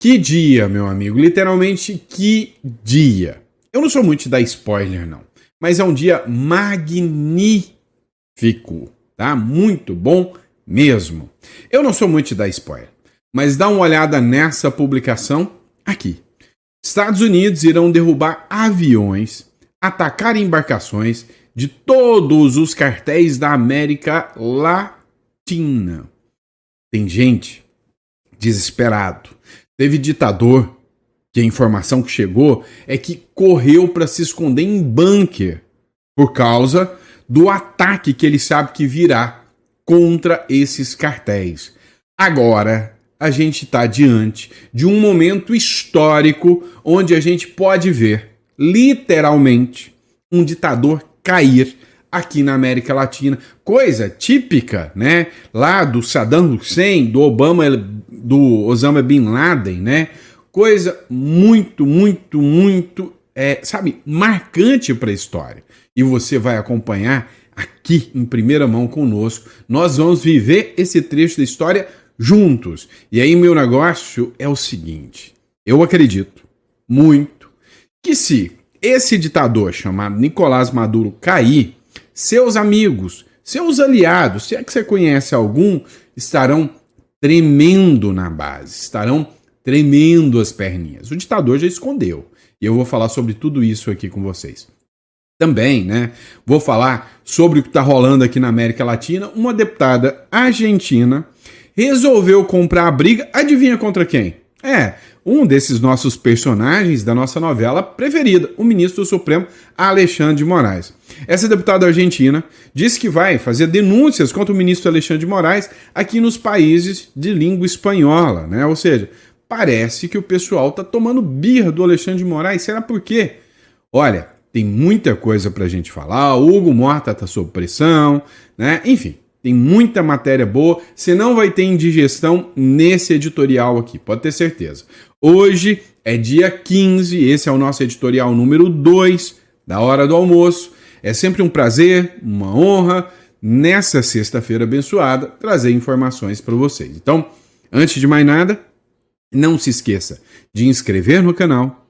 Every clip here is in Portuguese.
Que dia, meu amigo, literalmente que dia. Eu não sou muito de dar spoiler, não, mas é um dia magnífico, tá? Muito bom mesmo. Eu não sou muito de dar spoiler, mas dá uma olhada nessa publicação aqui. Estados Unidos irão derrubar aviões, atacar embarcações de todos os cartéis da América Latina. Tem gente desesperado. Teve ditador que a informação que chegou é que correu para se esconder em bunker por causa do ataque que ele sabe que virá contra esses cartéis. Agora, a gente está diante de um momento histórico onde a gente pode ver, literalmente, um ditador cair aqui na América Latina. Coisa típica, né? Lá do Saddam Hussein, do Osama Bin Laden, né? Coisa muito, marcante para a história. E você vai acompanhar aqui em primeira mão conosco. Nós vamos viver esse trecho da história juntos. E aí meu negócio é o seguinte. Eu acredito muito que se esse ditador chamado Nicolás Maduro cair, seus amigos, seus aliados, se é que você conhece algum, estarão tremendo na base, estarão tremendo as perninhas. O ditador já escondeu. E eu vou falar sobre tudo isso aqui com vocês. Também, né? Vou falar sobre o que está rolando aqui na América Latina. Uma deputada argentina resolveu comprar a briga. Adivinha contra quem? Um desses nossos personagens da nossa novela preferida, o ministro do Supremo, Alexandre de Moraes. Essa deputada argentina disse que vai fazer denúncias contra o ministro Alexandre de Moraes aqui nos países de língua espanhola, né? Ou seja, parece que o pessoal está tomando birra do Alexandre de Moraes. Será por quê? Olha, tem muita coisa para a gente falar. O Hugo Mota está sob pressão, né? Enfim, tem muita matéria boa. Você não vai ter indigestão nesse editorial aqui, pode ter certeza. Hoje é dia 15, esse é o nosso editorial número 2 da Hora do Almoço. É sempre um prazer, uma honra, nessa sexta-feira abençoada, trazer informações para vocês. Então, antes de mais nada, não se esqueça de inscrever no canal,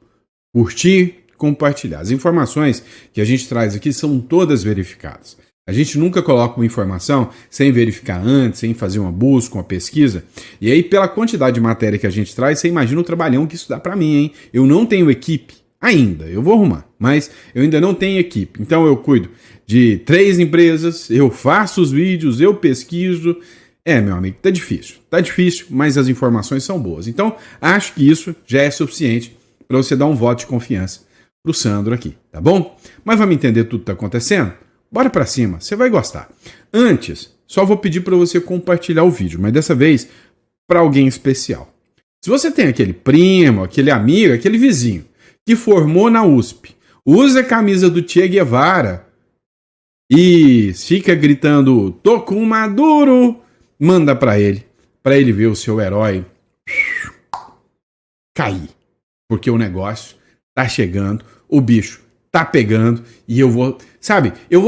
curtir, compartilhar. As informações que a gente traz aqui são todas verificadas. A gente nunca coloca uma informação sem verificar antes, sem fazer uma busca, uma pesquisa. E aí, pela quantidade de matéria que a gente traz, você imagina o trabalhão que isso dá para mim, hein? Eu não tenho equipe ainda, eu vou arrumar, mas eu ainda não tenho equipe. Então eu cuido de 3 empresas, eu faço os vídeos, eu pesquiso. Meu amigo, tá difícil, mas as informações são boas. Então, acho que isso já é suficiente para você dar um voto de confiança pro Sandro aqui, tá bom? Mas vamos entender tudo que tá acontecendo? Bora pra cima, você vai gostar. Antes, só vou pedir para você compartilhar o vídeo, mas dessa vez para alguém especial. Se você tem aquele primo, aquele amigo, aquele vizinho que formou na USP, usa a camisa do Che Guevara e fica gritando, tô com Maduro, manda para ele ver o seu herói cair. Porque o negócio tá chegando, o bicho tá pegando e eu vou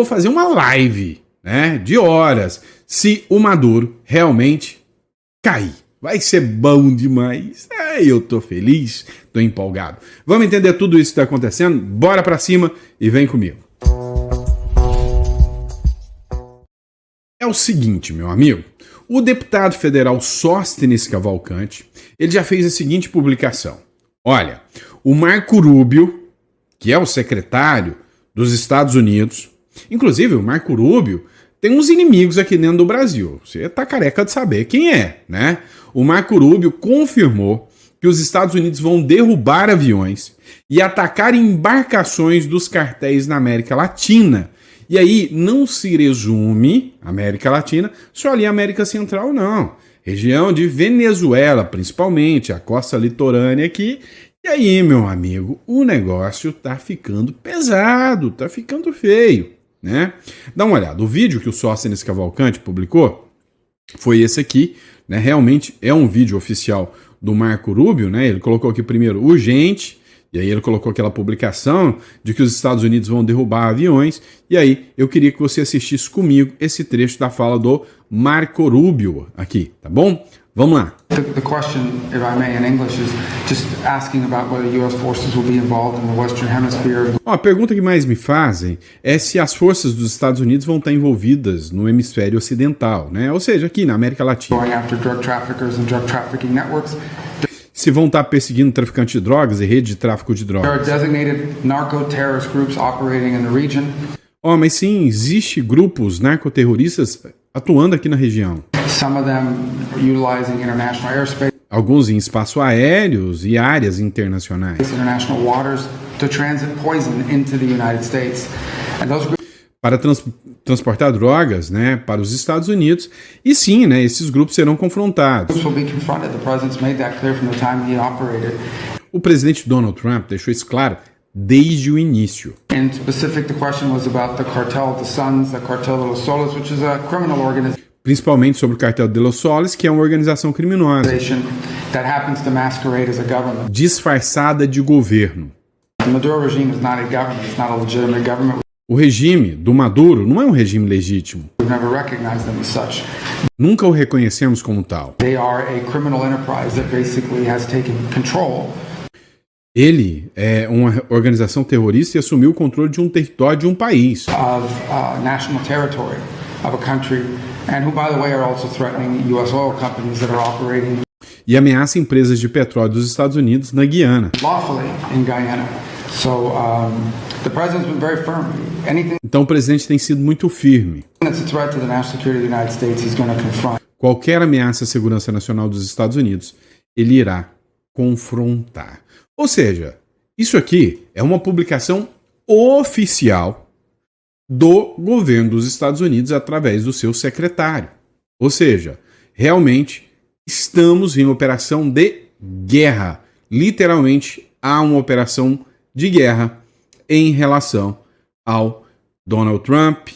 fazer uma live, né, de horas, se o Maduro realmente cair. Vai ser bom demais. Eu tô feliz, tô empolgado. Vamos entender tudo isso que tá acontecendo? Bora pra cima e vem comigo. É o seguinte, meu amigo. O deputado federal Sóstenes Cavalcante, ele já fez a seguinte publicação. Olha, o Marco Rubio, que é o secretário dos Estados Unidos, inclusive o Marco Rubio tem uns inimigos aqui dentro do Brasil. Você tá careca de saber quem é, né? O Marco Rubio confirmou que os Estados Unidos vão derrubar aviões e atacar embarcações dos cartéis na América Latina. E aí não se resume América Latina só ali América Central, não. Região de Venezuela, principalmente, a costa litorânea aqui. E aí, meu amigo, o negócio tá ficando pesado, tá ficando feio, né? Dá uma olhada, o vídeo que o Sóstenes Cavalcante publicou foi esse aqui, né? Realmente é um vídeo oficial do Marco Rubio, né? Ele colocou aqui primeiro urgente, e aí ele colocou aquela publicação de que os Estados Unidos vão derrubar aviões, e aí eu queria que você assistisse comigo esse trecho da fala do Marco Rubio aqui, tá bom? Vamos lá. The question, if I may, in English, is just asking about whether U.S. forces will be involved in the Western Hemisphere. A pergunta que mais me fazem é se as forças dos Estados Unidos vão estar envolvidas no hemisfério ocidental, né? Ou seja, aqui na América Latina. Going after drug traffickers and drug trafficking networks. Se vão estar perseguindo traficantes de drogas e rede de tráfico de drogas. There are designated narco-terrorist groups operating in the region. Mas sim, existe grupos narcoterroristas atuando aqui na região. Some of them utilizing international airspace. Alguns em espaço aéreos e áreas internacionais. International waters to transit poison into the United States. And those groups para transportar drogas, né, para os Estados Unidos. E sim, né, esses grupos serão confrontados. O presidente Donald Trump deixou isso claro desde o início. Principalmente sobre o Cartel de Los Soles, que é uma organização criminosa disfarçada de governo. O regime do Maduro não é um regime legítimo. Nunca o reconhecemos como tal. Ele é uma organização terrorista e assumiu o controle de um território de um país. E ameaça empresas de petróleo dos Estados Unidos na Guiana. Então o presidente tem sido muito firme. Qualquer ameaça à segurança nacional dos Estados Unidos, ele irá confrontar. Ou seja, isso aqui é uma publicação oficial do governo dos Estados Unidos através do seu secretário. Ou seja, realmente estamos em operação de guerra. Literalmente, há uma operação de guerra em relação ao Donald Trump,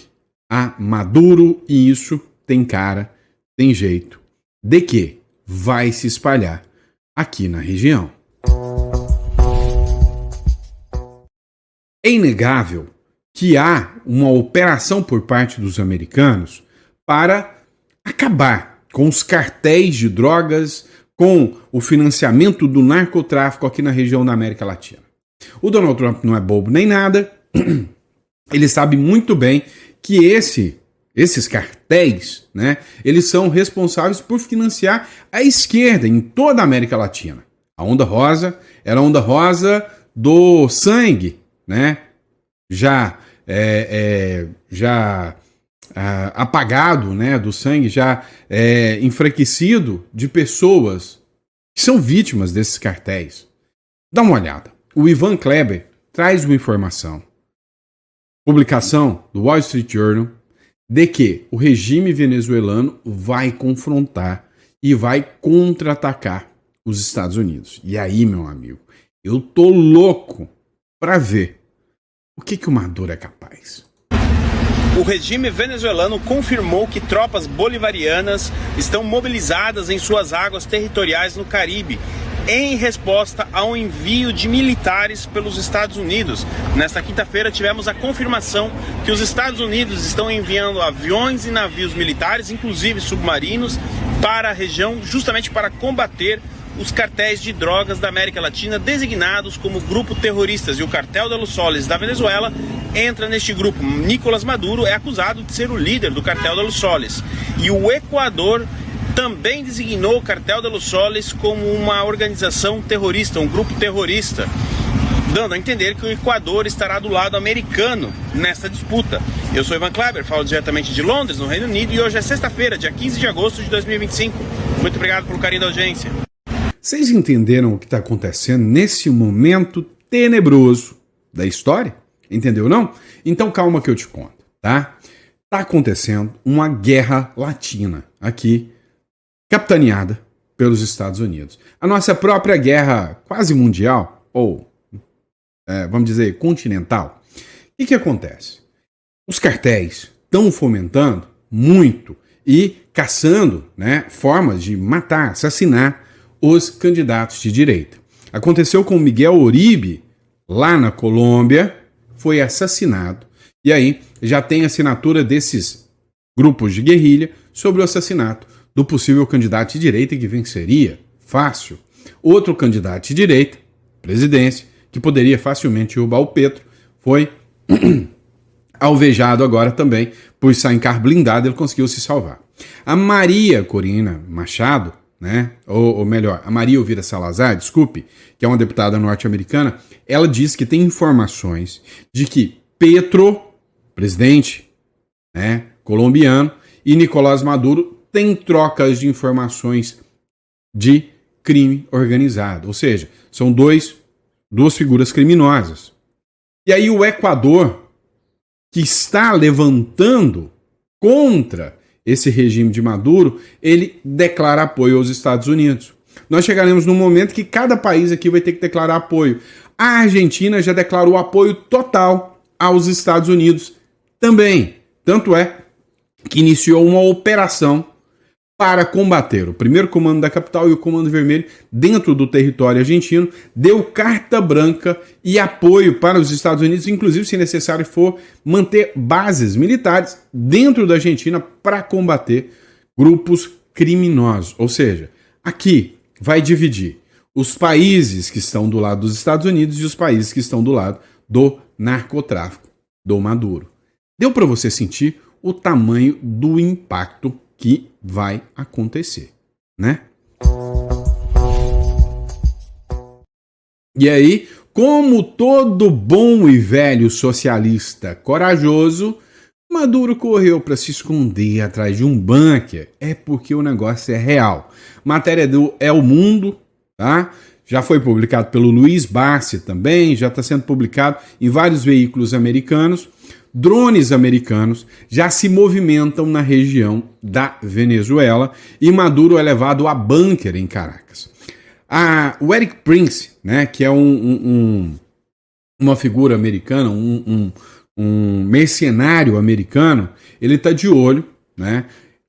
a Maduro, e isso tem cara, tem jeito, de que vai se espalhar aqui na região. É inegável que há uma operação por parte dos americanos para acabar com os cartéis de drogas, com o financiamento do narcotráfico aqui na região da América Latina. O Donald Trump não é bobo nem nada, ele sabe muito bem que esses cartéis, né, eles são responsáveis por financiar a esquerda em toda a América Latina. A Onda Rosa era a Onda Rosa do sangue, né, já apagado, né, do sangue, já enfraquecido de pessoas que são vítimas desses cartéis. Dá uma olhada. O Ivan Kleber traz uma informação, publicação do Wall Street Journal, de que o regime venezuelano vai confrontar e vai contra-atacar os Estados Unidos. E aí, meu amigo, eu tô louco para ver o que o Maduro é capaz. O regime venezuelano confirmou que tropas bolivarianas estão mobilizadas em suas águas territoriais no Caribe, em resposta ao envio de militares pelos Estados Unidos. Nesta quinta-feira tivemos a confirmação que os Estados Unidos estão enviando aviões e navios militares, inclusive submarinos, para a região justamente para combater os cartéis de drogas da América Latina designados como grupo terroristas. E o Cartel de Los Soles da Venezuela entra neste grupo. Nicolás Maduro é acusado de ser o líder do Cartel de Los Soles. E o Equador também designou o Cartel de Los Soles como uma organização terrorista, um grupo terrorista, dando a entender que o Equador estará do lado americano nesta disputa. Eu sou Ivan Kleber, falo diretamente de Londres, no Reino Unido, e hoje é sexta-feira, dia 15 de agosto de 2025. Muito obrigado pelo carinho da audiência. Vocês entenderam o que está acontecendo nesse momento tenebroso da história? Entendeu, não? Então calma que eu te conto, tá? Está acontecendo uma guerra latina aqui, capitaneada pelos Estados Unidos. A nossa própria guerra quase mundial, ou vamos dizer continental. O que acontece? Os cartéis estão fomentando muito e caçando, né, formas de matar, assassinar os candidatos de direita. Aconteceu com Miguel Uribe, lá na Colômbia, foi assassinado. E aí já tem assinatura desses grupos de guerrilha sobre o assassinato do possível candidato de direita que venceria. Fácil. Outro candidato de direita, presidência, que poderia facilmente derrubar o Petro, foi alvejado agora também por estar em carro blindado, ele conseguiu se salvar. A Maria Corina Machado, né, ou melhor, a Maria Elvira Salazar, desculpe, que é uma deputada norte-americana, ela diz que tem informações de que Petro, presidente, né, colombiano, e Nicolás Maduro têm trocas de informações de crime organizado, ou seja, são duas figuras criminosas. E aí o Equador, que está levantando contra esse regime de Maduro, ele declara apoio aos Estados Unidos. Nós chegaremos num momento que cada país aqui vai ter que declarar apoio. A Argentina já declarou apoio total aos Estados Unidos também. Tanto é que iniciou uma operação para combater o primeiro comando da capital e o comando vermelho dentro do território argentino, deu carta branca e apoio para os Estados Unidos, inclusive, se necessário for, manter bases militares dentro da Argentina para combater grupos criminosos. Ou seja, aqui vai dividir os países que estão do lado dos Estados Unidos e os países que estão do lado do narcotráfico, do Maduro. Deu para você sentir o tamanho do impacto que vai acontecer, né? E aí, como todo bom e velho socialista corajoso, Maduro correu para se esconder atrás de um bunker. É porque o negócio é real. Matéria do É o Mundo, tá? Já foi publicado pelo Luiz Barsi também, já está sendo publicado em vários veículos americanos. Drones americanos já se movimentam na região da Venezuela e Maduro é levado a bunker em Caracas. O Erik Prince, né, que é uma figura americana, um mercenário americano, ele está de olho, né,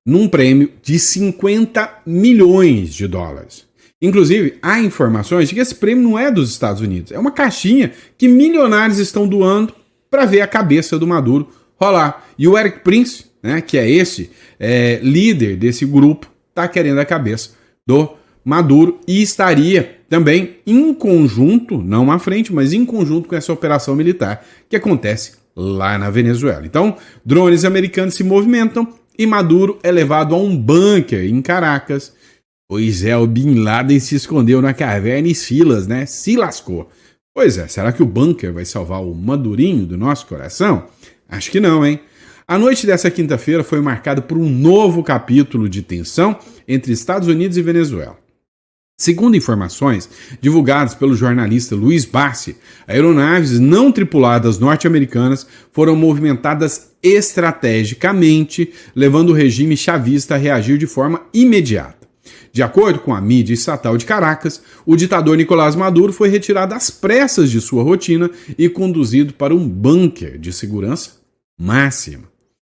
num prêmio de 50 milhões de dólares. Inclusive, há informações de que esse prêmio não é dos Estados Unidos, é uma caixinha que milionários estão doando para ver a cabeça do Maduro rolar. E o Erik Prince, né, que é esse líder desse grupo, está querendo a cabeça do Maduro e estaria também em conjunto, não à frente, mas em conjunto com essa operação militar que acontece lá na Venezuela. Então, drones americanos se movimentam e Maduro é levado a um bunker em Caracas. Pois é, o Bin Laden se escondeu na caverna e Silas, né? Se lascou. Pois é, será que o bunker vai salvar o Madurinho do nosso coração? Acho que não, hein? A noite dessa quinta-feira foi marcada por um novo capítulo de tensão entre Estados Unidos e Venezuela. Segundo informações divulgadas pelo jornalista Luiz Barsi, aeronaves não tripuladas norte-americanas foram movimentadas estrategicamente, levando o regime chavista a reagir de forma imediata. De acordo com a mídia estatal de Caracas, o ditador Nicolás Maduro foi retirado às pressas de sua rotina e conduzido para um bunker de segurança máxima.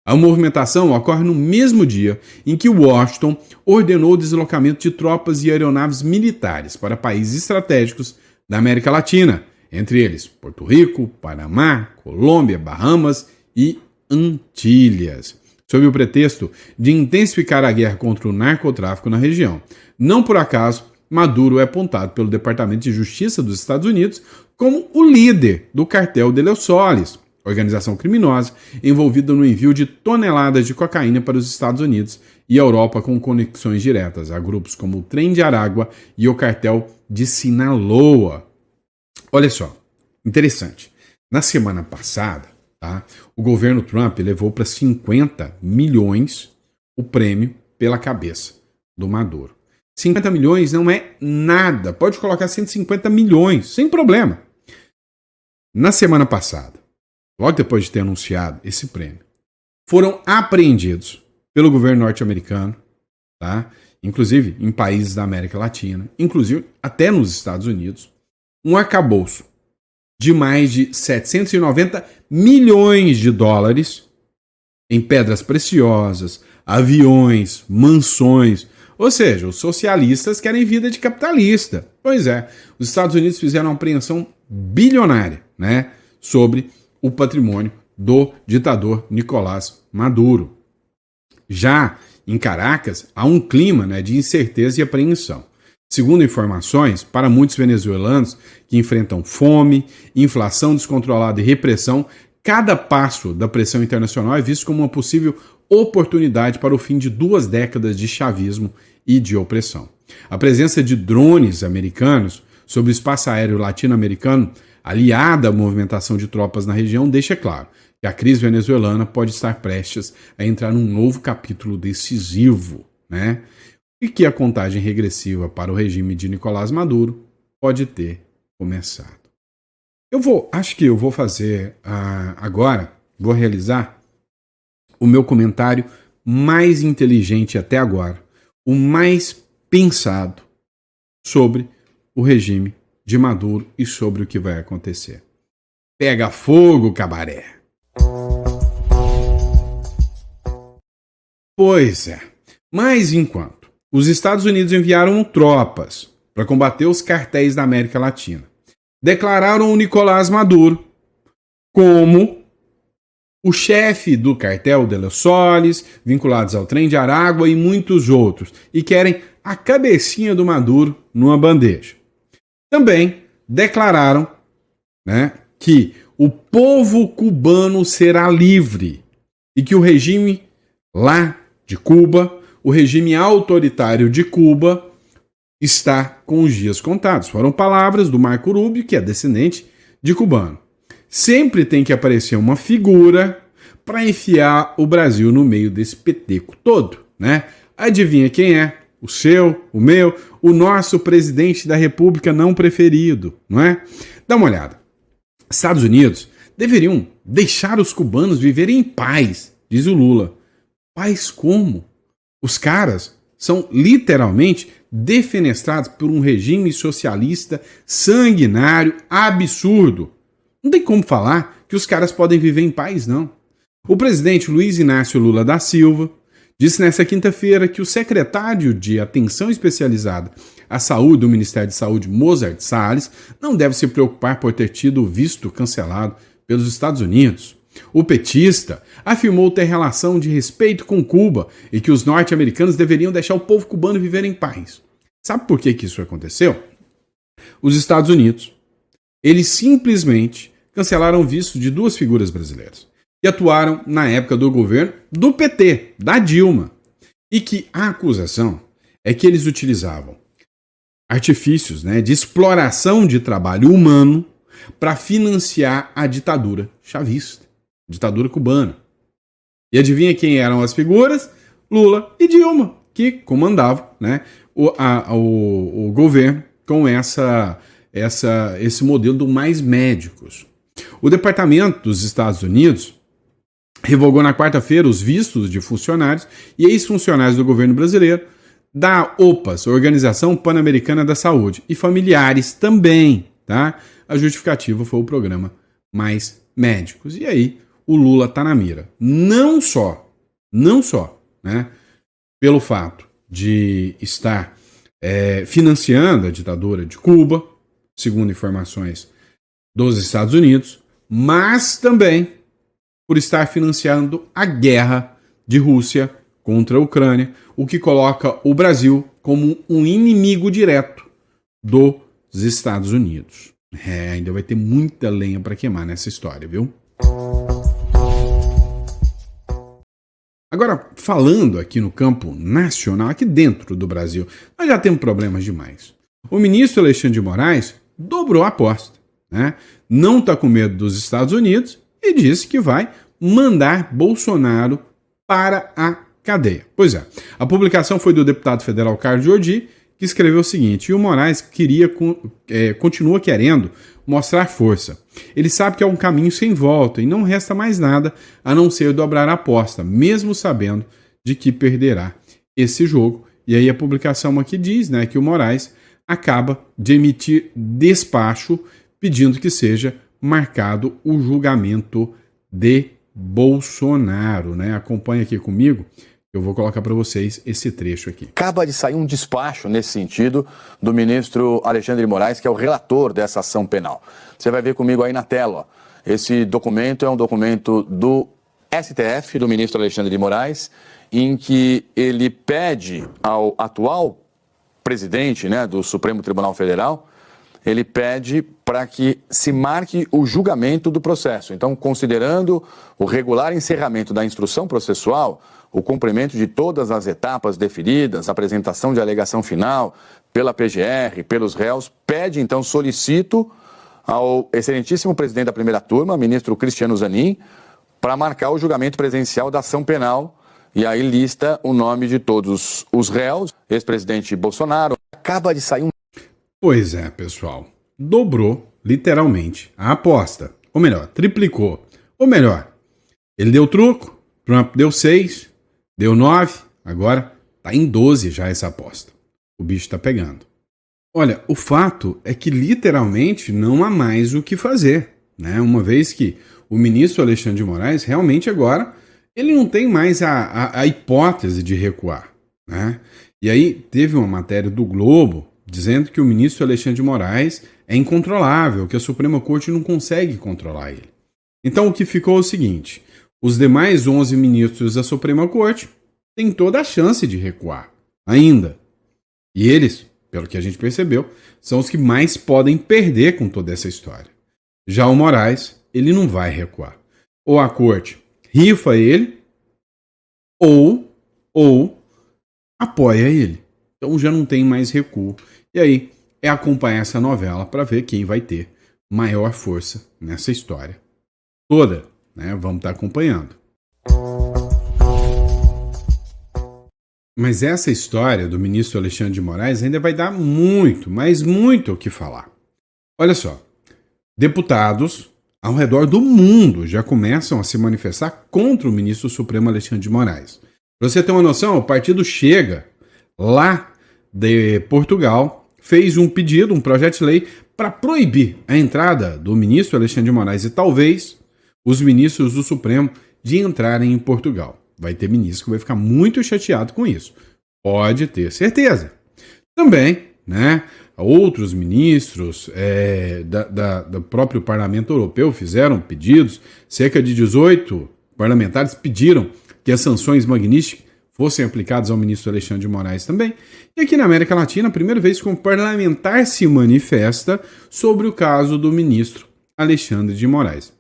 A movimentação ocorre no mesmo dia em que Washington ordenou o deslocamento de tropas e aeronaves militares para países estratégicos da América Latina, entre eles Porto Rico, Panamá, Colômbia, Bahamas e Antilhas, sob o pretexto de intensificar a guerra contra o narcotráfico na região. Não por acaso, Maduro é apontado pelo Departamento de Justiça dos Estados Unidos como o líder do cartel de Los Soles, organização criminosa envolvida no envio de toneladas de cocaína para os Estados Unidos e a Europa com conexões diretas a grupos como o Trem de Aragua e o cartel de Sinaloa. Olha só, interessante. Na semana passada, tá, o governo Trump levou para 50 milhões o prêmio pela cabeça do Maduro. 50 milhões não é nada. Pode colocar 150 milhões, sem problema. Na semana passada, logo depois de ter anunciado esse prêmio, foram apreendidos pelo governo norte-americano, tá? Inclusive em países da América Latina, inclusive até nos Estados Unidos, um arcabouço de mais de 790 milhões de dólares em pedras preciosas, aviões, mansões. Ou seja, os socialistas querem vida de capitalista. Pois é, os Estados Unidos fizeram uma apreensão bilionária, né, sobre o patrimônio do ditador Nicolás Maduro. Já Em Caracas, há um clima, né, de incerteza e apreensão. Segundo informações, para muitos venezuelanos que enfrentam fome, inflação descontrolada e repressão, cada passo da pressão internacional é visto como uma possível oportunidade para o fim de 2 décadas de chavismo e de opressão. A presença de drones americanos sobre o espaço aéreo latino-americano, aliada à movimentação de tropas na região, deixa claro que a crise venezuelana pode estar prestes a entrar num novo capítulo decisivo, né? E que a contagem regressiva para o regime de Nicolás Maduro pode ter começado. Acho que eu vou fazer agora, vou realizar o meu comentário mais inteligente até agora, o mais pensado sobre o regime de Maduro e sobre o que vai acontecer. Pega fogo, cabaré! Pois é, mas enquanto os Estados Unidos enviaram tropas para combater os cartéis da América Latina, declararam o Nicolás Maduro como o chefe do cartel de Los Soles, vinculados ao Trem de Aragua e muitos outros, e querem a cabecinha do Maduro numa bandeja. Também declararam, né, que o povo cubano será livre e que o regime lá de Cuba, o regime autoritário de Cuba, está com os dias contados. Foram palavras do Marco Rubio, que é descendente de cubano. Sempre tem que aparecer uma figura para enfiar o Brasil no meio desse peteco todo, né? Adivinha quem é? O seu, o meu, o nosso presidente da República não preferido, não é? Dá uma olhada. Estados Unidos deveriam deixar os cubanos viverem em paz, diz o Lula. Paz como? Os caras são literalmente defenestrados por um regime socialista sanguinário, absurdo. Não tem como falar que os caras podem viver em paz, não. O presidente Luiz Inácio Lula da Silva disse nesta quinta-feira que o secretário de Atenção Especializada à Saúde do Ministério de Saúde, Mozart Salles, não deve se preocupar por ter tido o visto cancelado pelos Estados Unidos. O petista afirmou ter relação de respeito com Cuba e que os norte-americanos deveriam deixar o povo cubano viver em paz. Sabe por que isso aconteceu? Os Estados Unidos, eles simplesmente cancelaram o visto de 2 figuras brasileiras que atuaram na época do governo do PT, da Dilma, e que a acusação é que eles utilizavam artifícios, né, de exploração de trabalho humano para financiar a ditadura chavista, ditadura cubana. E adivinha quem eram as figuras? Lula e Dilma, que comandavam, né, o governo com esse modelo do mais médicos. O Departamento dos Estados Unidos revogou na quarta-feira os vistos de funcionários e ex-funcionários do governo brasileiro, da OPAS, Organização Pan-Americana da Saúde, e familiares também, tá? A justificativa foi o programa Mais Médicos. E aí o Lula tá na mira. Não só, né, pelo fato de estar financiando a ditadura de Cuba, segundo informações dos Estados Unidos, mas também por estar financiando a guerra de Rússia contra a Ucrânia, o que coloca o Brasil como um inimigo direto dos Estados Unidos. Ainda vai ter muita lenha para queimar nessa história, viu? Agora, falando aqui no campo nacional, aqui dentro do Brasil, nós já temos problemas demais. O ministro Alexandre de Moraes dobrou a aposta, né? Não está com medo dos Estados Unidos e disse que vai mandar Bolsonaro para a cadeia. Pois é, a publicação foi do deputado federal Carlos Jordi, que escreveu o seguinte: e o Moraes continua querendo mostrar força. Ele sabe que é um caminho sem volta e não resta mais nada a não ser dobrar a aposta, mesmo sabendo de que perderá esse jogo. E aí a publicação aqui diz, né, que o Moraes acaba de emitir despacho pedindo que seja marcado o julgamento de Bolsonaro, né? Acompanhe aqui comigo, eu vou colocar para vocês esse trecho aqui. Acaba de sair um despacho nesse sentido do ministro Alexandre de Moraes, que é o relator dessa ação penal. Você vai ver comigo aí na tela, ó. Esse documento é um documento do STF, do ministro Alexandre de Moraes, em que ele pede ao atual presidente, né, do Supremo Tribunal Federal, ele pede para que se marque o julgamento do processo. Então, considerando o regular encerramento da instrução processual, o cumprimento de todas as etapas definidas, apresentação de alegação final pela PGR, pelos réus, pede, então, solicito ao excelentíssimo presidente da primeira turma, ministro Cristiano Zanin, para marcar o julgamento presencial da ação penal, e aí lista o nome de todos os réus. Ex-presidente Bolsonaro acaba de sair um... Pois é, pessoal. Dobrou, literalmente, a aposta. Ou melhor, triplicou. Ou melhor, ele deu truco, Trump deu 6, deu 9, agora tá em 12 já essa aposta. O bicho tá pegando. Olha, o fato é que literalmente não há mais o que fazer, né? Uma vez que o ministro Alexandre de Moraes realmente agora ele não tem mais a hipótese de recuar, né? E aí teve uma matéria do Globo dizendo que o ministro Alexandre de Moraes é incontrolável, que a Suprema Corte não consegue controlar ele. Então o que ficou é o seguinte, os demais 11 ministros da Suprema Corte têm toda a chance de recuar, ainda. E eles, pelo que a gente percebeu, são os que mais podem perder com toda essa história. Já o Moraes, ele não vai recuar. Ou a Corte rifa ele, ou apoia ele. Então já não tem mais recuo. E aí é acompanhar essa novela para ver quem vai ter maior força nessa história toda, né? Vamos estar acompanhando. Mas essa história do ministro Alexandre de Moraes ainda vai dar muito, mas muito o que falar. Olha só, deputados ao redor do mundo já começam a se manifestar contra o ministro Supremo Alexandre de Moraes. Para você ter uma noção, o partido Chega, lá de Portugal, fez um pedido, um projeto de lei, para proibir a entrada do ministro Alexandre de Moraes e talvez os ministros do Supremo de entrarem em Portugal. Vai ter ministro que vai ficar muito chateado com isso. Pode ter certeza. Também, né, outros ministros do próprio Parlamento Europeu fizeram pedidos. Cerca de 18 parlamentares pediram que as sanções Magnitsky fossem aplicadas ao ministro Alexandre de Moraes também. E aqui na América Latina, a primeira vez que um parlamentar se manifesta sobre o caso do ministro Alexandre de Moraes.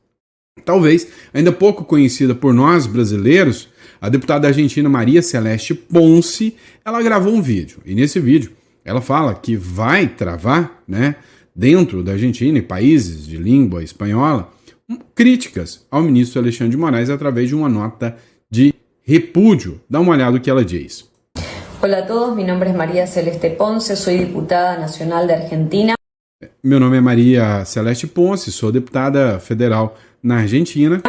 Talvez, ainda pouco conhecida por nós brasileiros, a deputada argentina Maria Celeste Ponce, ela gravou um vídeo. E nesse vídeo, ela fala que vai travar, né, dentro da Argentina e países de língua espanhola, críticas ao ministro Alexandre de Moraes através de uma nota de repúdio. Dá uma olhada no que ela diz. Hola a todos, mi nombre es María Celeste Ponce, soy diputada nacional de Argentina. Meu nome é Maria Celeste Ponce, sou deputada federal na Argentina.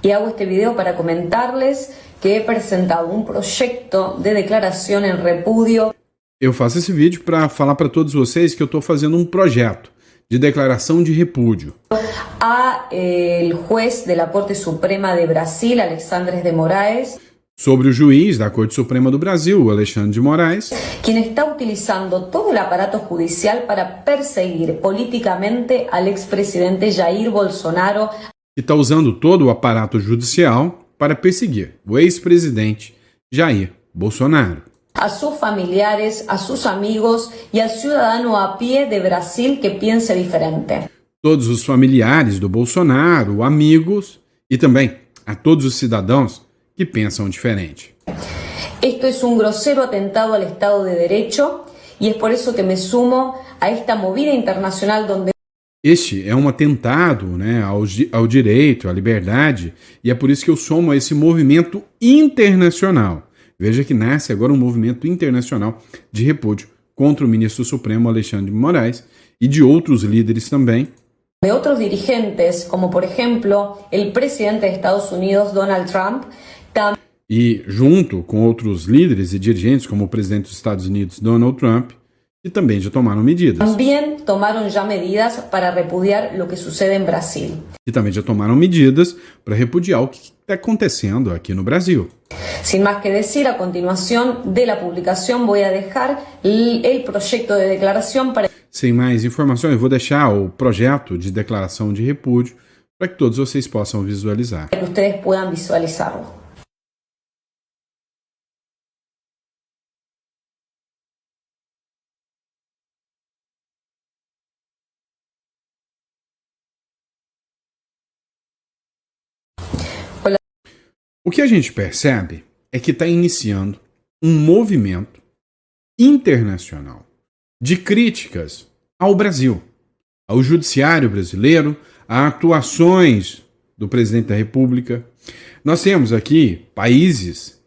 Y hago este video para comentarles que he presentado un proyecto de declaración en repudio. Eu faço esse vídeo para falar para todos vocês que eu estou fazendo um projeto de declaração de repúdio A el juez de la Corte Suprema de Brasil, Alexandre de Moraes, sobre o juiz da Corte Suprema do Brasil, o Alexandre de Moraes, quien está utilizando todo el aparato judicial para perseguir políticamente al expresidente Jair Bolsonaro. que está usando todo o aparato judicial para perseguir o ex-presidente Jair Bolsonaro, A sus familiares, a sus amigos y al ciudadano a pie de Brasil que piense diferente. todos os familiares do Bolsonaro, amigos e também a todos os cidadãos que pensam diferente. Esto es un grosero atentado al Estado de Derecho y es por eso que me sumo a esta movida internacional donde Este é um atentado, né, ao direito, à liberdade, e é por isso que eu somo a esse movimento internacional. Veja que nasce agora um movimento internacional de repúdio contra o ministro Supremo Alexandre de Moraes e de outros líderes também. de otros dirigentes, como por ejemplo el presidente de Estados Unidos, Donald Trump, E junto com outros líderes e dirigentes, como o presidente dos Estados Unidos, Donald Trump, que também já tomaram medidas. también tomaron ya medidas para repudiar lo que sucede en Brasil. Que também já tomaram medidas para repudiar o que está acontecendo aqui no Brasil. Sin más que decir, a continuación de la publicación voy a dejar el proyecto de declaración para Sem mais informações, eu vou deixar o projeto de declaração de repúdio para que todos vocês possam visualizar. que ustedes puedan visualizarlo. O que a gente percebe é que está iniciando um movimento internacional de críticas ao Brasil, ao judiciário brasileiro, a atuações do presidente da República. Nós temos aqui países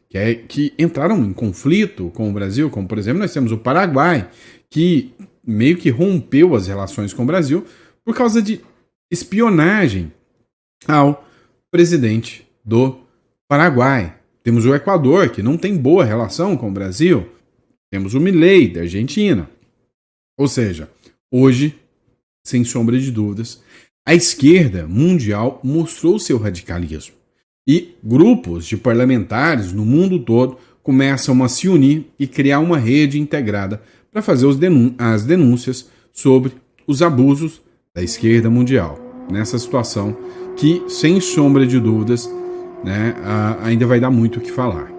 que entraram em conflito com o Brasil, como por exemplo nós temos o Paraguai, que meio que rompeu as relações com o Brasil por causa de espionagem ao presidente do Paraguai. Temos o Equador, que não tem boa relação com o Brasil. Temos o Milei, da Argentina. Ou seja, hoje, sem sombra de dúvidas, a esquerda mundial mostrou seu radicalismo. E grupos de parlamentares no mundo todo começam a se unir e criar uma rede integrada para fazer as denúncias sobre os abusos da esquerda mundial. Nessa situação que, sem sombra de dúvidas, né, ainda vai dar muito o que falar.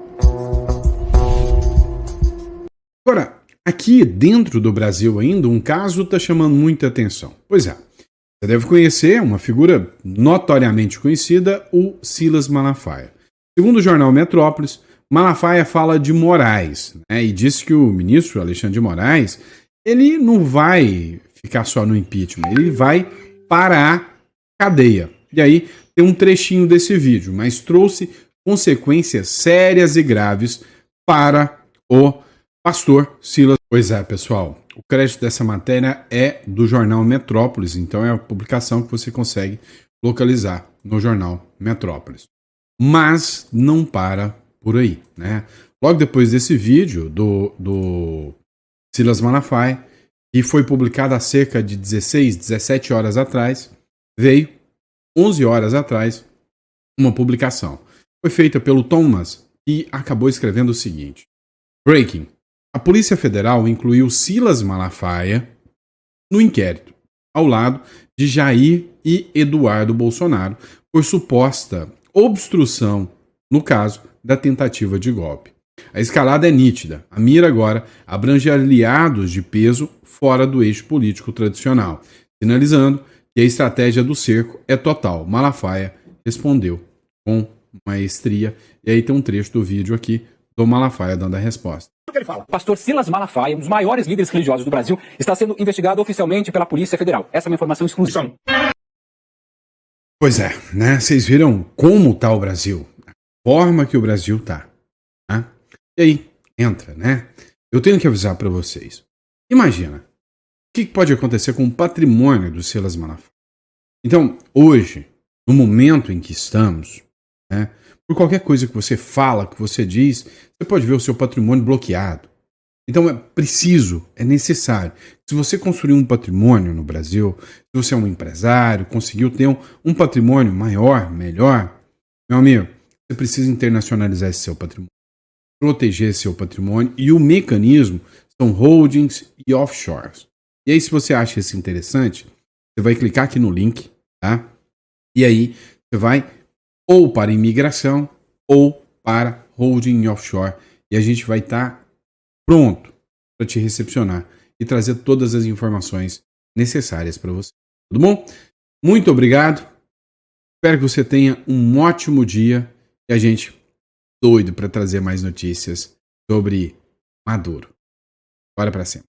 Agora, aqui dentro do Brasil ainda, um caso está chamando muita atenção. Pois é, você deve conhecer uma figura notoriamente conhecida, o Silas Malafaia. Segundo o jornal Metrópolis, Malafaia fala de Moraes, né, e diz que o ministro Alexandre de Moraes, ele não vai ficar só no impeachment, ele vai parar a cadeia. E aí tem um trechinho desse vídeo, mas trouxe consequências sérias e graves para o pastor Silas. Pois é, pessoal, o crédito dessa matéria é do jornal Metrópolis, então é a publicação que você consegue localizar no jornal Metrópolis. Mas não para por aí, né? Logo depois desse vídeo do Silas Malafaia, que foi publicado há cerca de 16, 17 horas atrás, veio 11 horas atrás uma publicação. Foi feita pelo Thomas e acabou escrevendo o seguinte: Breaking. A Polícia Federal incluiu Silas Malafaia no inquérito, ao lado de Jair e Eduardo Bolsonaro, por suposta obstrução, no caso da tentativa de golpe. A escalada é nítida. A mira agora abrange aliados de peso fora do eixo político tradicional, sinalizando que a estratégia do cerco é total. Malafaia respondeu com maestria. E aí tem um trecho do vídeo aqui do Malafaia dando a resposta. O que ele fala? Pastor Silas Malafaia, um dos maiores líderes religiosos do Brasil, está sendo investigado oficialmente pela Polícia Federal. Essa é uma informação exclusiva. Pois é, né? Vocês viram como está o Brasil, a forma que o Brasil está. Né? E aí, entra, né? Eu tenho que avisar para vocês. Imagina, o que pode acontecer com o patrimônio do Silas Malafaia? Então, hoje, no momento em que estamos, né, por qualquer coisa que você fala, que você diz, você pode ver o seu patrimônio bloqueado. Então é preciso, é necessário. Se você construir um patrimônio no Brasil, se você é um empresário, conseguiu ter um patrimônio maior, melhor, meu amigo, você precisa internacionalizar esse seu patrimônio, proteger esse seu patrimônio, e o mecanismo são holdings e offshores. E aí, se você acha isso interessante, você vai clicar aqui no link, tá? E aí você vai ou para imigração ou para holding e offshore, e a gente vai estar pronto para te recepcionar e trazer todas as informações necessárias para você. Tudo bom? Muito obrigado. Espero que você tenha um ótimo dia e a gente doido para trazer mais notícias sobre Maduro. Bora para cima.